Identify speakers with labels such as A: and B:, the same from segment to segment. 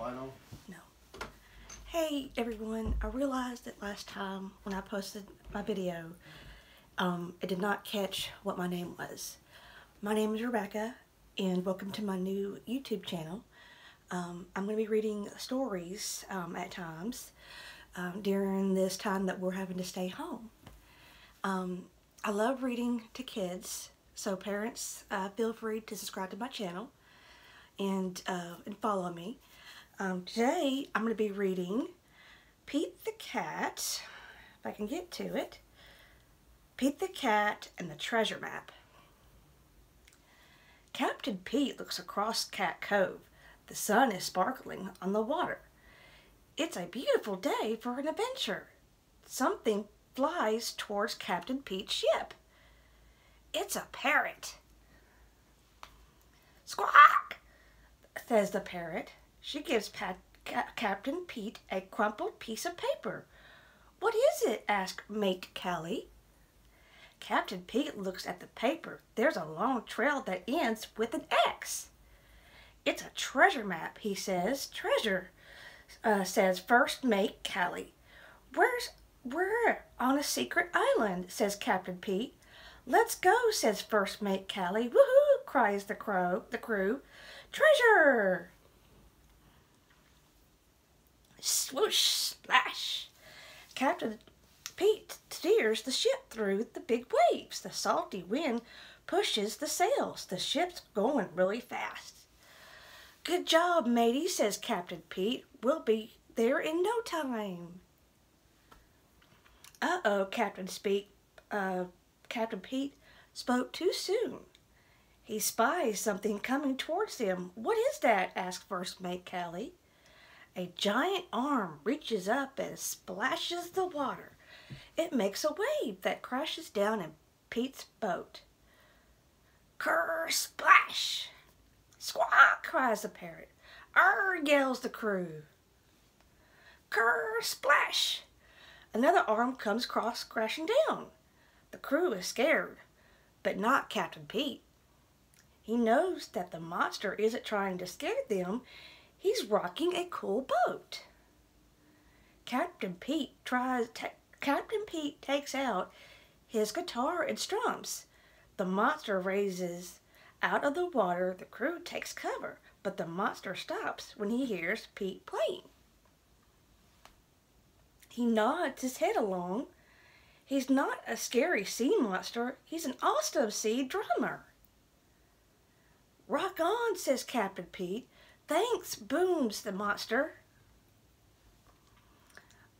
A: light on?
B: No. Hey everyone, I realized that last time when I posted my video, it did not catch what my name was. My name is Rebecca, and welcome to my new YouTube channel. I'm going to be reading stories at times during this time that we're having to stay home. I love reading to kids, so parents feel free to subscribe to my channel and follow me. Today I'm going to be reading Pete the Cat, if I can get to it. Pete the Cat and the Treasure Map. Captain Pete looks across Cat Cove. The sun is sparkling on the water. It's a beautiful day for an adventure. Something flies towards Captain Pete's ship. It's a parrot. Squawk, says the parrot. She gives Captain Pete a crumpled piece of paper. What is it? Asked Mate Callie. Captain Pete looks at the paper. There's a long trail that ends with an X. It's a treasure map, he says. Treasure, says First Mate Callie. We're on a secret island, says Captain Pete. Let's go, says First Mate Callie. Woohoo, cries the crew. Treasure! Swoosh, splash. Captain Pete steers the ship through the big waves. The salty wind pushes the sails. The ship's going really fast. Good job, matey, says Captain Pete. We'll be there in no time. Uh-oh, Captain Pete spoke too soon. He spies something coming towards him. What is that? Asked First Mate Callie. A giant arm reaches up and splashes the water. It makes a wave that crashes down in Pete's boat. Kerr splash! Squawk, cries the parrot. Arr, yells the crew. Kerr splash! Another arm comes crashing down. The crew is scared, but not Captain Pete. He knows that the monster isn't trying to scare them. He's rocking a cool boat. Captain Pete takes out his guitar and strums. The monster raises out of the water. The crew takes cover, but the monster stops when he hears Pete playing. He nods his head along. He's not a scary sea monster. He's an awesome sea drummer. Rock on, says Captain Pete. Thanks, booms the monster.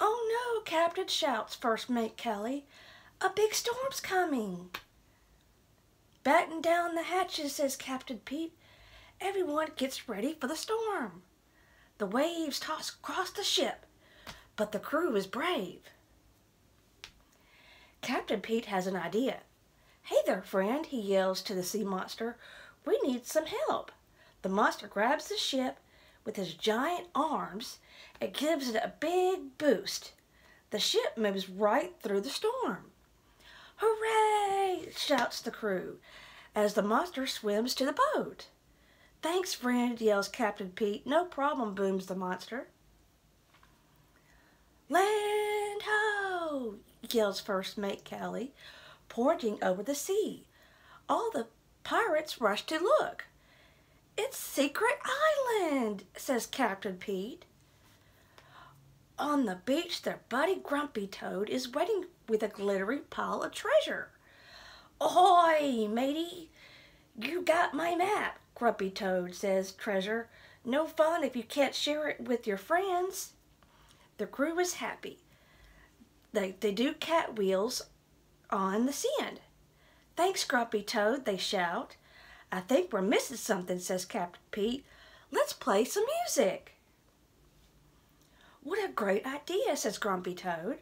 B: Oh no, Captain, shouts First Mate Callie. A big storm's coming. Batten down the hatches, says Captain Pete. Everyone gets ready for the storm. The waves toss across the ship, but the crew is brave. Captain Pete has an idea. Hey there, friend, he yells to the sea monster. We need some help. The monster grabs the ship with his giant arms and gives it a big boost. The ship moves right through the storm. Hooray! Shouts the crew as the monster swims to the boat. Thanks, friend, yells Captain Pete. No problem, booms the monster. Land ho! Yells First Mate Callie, pointing over the sea. All the pirates rush to look. It's Secret Island, says Captain Pete. On the beach, their buddy Grumpy Toad is waiting with a glittering pile of treasure. Ahoy, matey! You got my map, Grumpy Toad says. Treasure. No fun if you can't share it with your friends. The crew is happy. They do cat wheels on the sand. Thanks, Grumpy Toad, they shout. I think we're missing something, says Captain Pete. Let's play some music. What a great idea, says Grumpy Toad.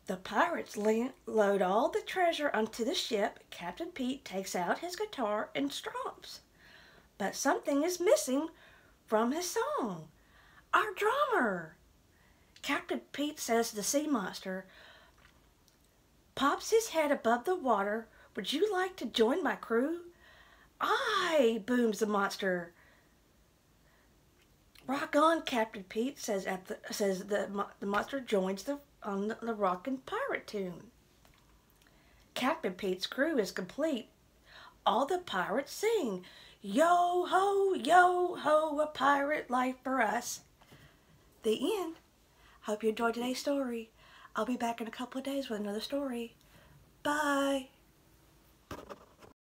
B: The pirates load all the treasure onto the ship. Captain Pete takes out his guitar and strums. But something is missing from his song. Our drummer! Captain Pete says to the sea monster, pops his head above the water. Would you like to join my crew? Aye, booms the monster. Rock on, Captain Pete, says the monster joins the rockin' pirate tune. Captain Pete's crew is complete. All the pirates sing, yo ho, a pirate life for us. The end. Hope you enjoyed today's story. I'll be back in a couple of days with another story. Bye.